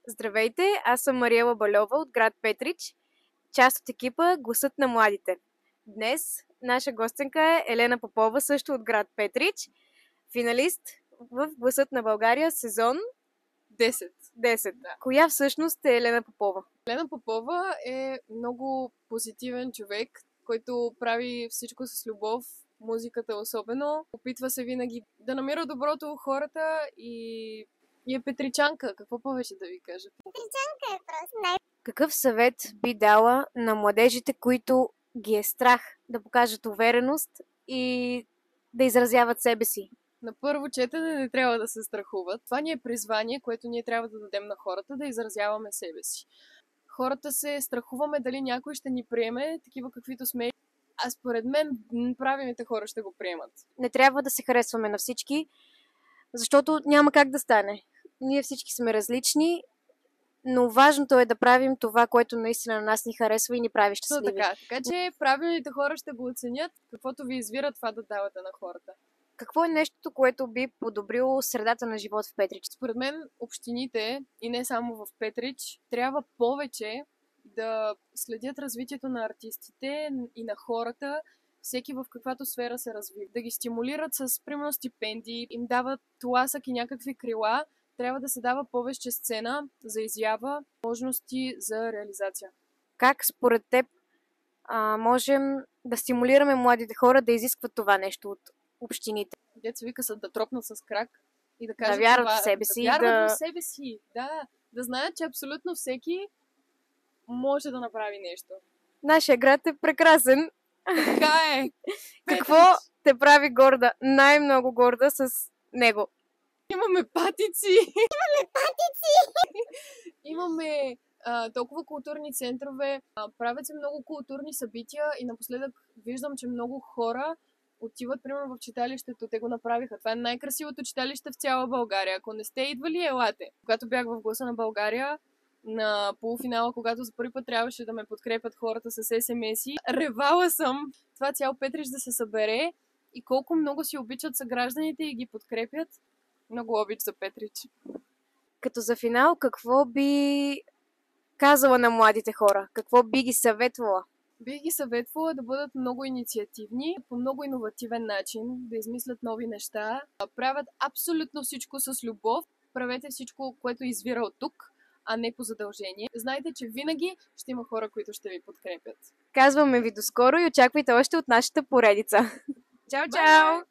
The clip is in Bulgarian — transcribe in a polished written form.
Здравейте, аз съм Мариела Бальова от град Петрич, част от екипа Гласът на младите. Днес наша гостенка е Елена Попова, също от град Петрич, финалист в Гласът на България сезон 10. Да. Коя всъщност е Елена Попова? Елена Попова е много позитивен човек, който прави всичко с любов, музиката особено. Опитва се винаги да намира доброто у хората и е петричанка. Какво повече да ви кажа? Петричанка е просто Какъв съвет би дала на младежите, които ги е страх да покажат увереност и да изразяват себе си? На първо четене не трябва да се страхуват. Това ни е призвание, което ние трябва да дадем на хората, да изразяваме себе си. Хората се страхуваме дали някой ще ни приеме такива каквито сме. А според мен правилните хора ще го приемат. Не трябва да се харесваме на всички, защото няма как да стане. Ние всички сме различни, но важното е да правим това, което наистина на нас ни харесва и ни прави щастливи. Така че правилните хора ще го оценят. Каквото ви извира, това да давате на хората. Какво е нещото, което би подобрило средата на живот в Петрич? Според мен общините, и не само в Петрич, трябва повече да следят развитието на артистите и на хората, всеки в каквато сфера се развива. Да ги стимулират с, примерно, стипендии, им дават тласък и някакви крила. Трябва да се дава повече сцена за изява, възможности за реализация. Как според теб можем да стимулираме младите хора да изискват това нещо от общините? Деца вика са да тропнат с крак и да кажат да вярват това, в себе си. Да вярват в себе си, да знаят, че абсолютно всеки може да направи нещо. Нашия град е прекрасен. Така е! Какво те прави горда, най-много горда с него? Имаме патици! Имаме толкова културни центрове, правят се много културни събития и напоследък виждам, че много хора отиват, примерно, в читалището. Те го направиха. Това е най-красивото читалище в цяла България. Ако не сте идвали, елате. Когато бях в Гласа на България, на полуфинала, когато за първи път трябваше да ме подкрепят хората с SMS-и, ревала съм това цял Петрич да се събере и колко много си обичат съгражданите и ги подкрепят. Много обич за Петрич. Като за финал, какво би казала на младите хора? Какво би ги съветвала? Бих ги съветвала да бъдат много инициативни, по много иновативен начин, да измислят нови неща, правят абсолютно всичко с любов, правете всичко, което извира от тук, а не по задължение. Знайте, че винаги ще има хора, които ще ви подкрепят. Казваме ви до скоро и очаквайте още от нашата поредица. Чао, чао!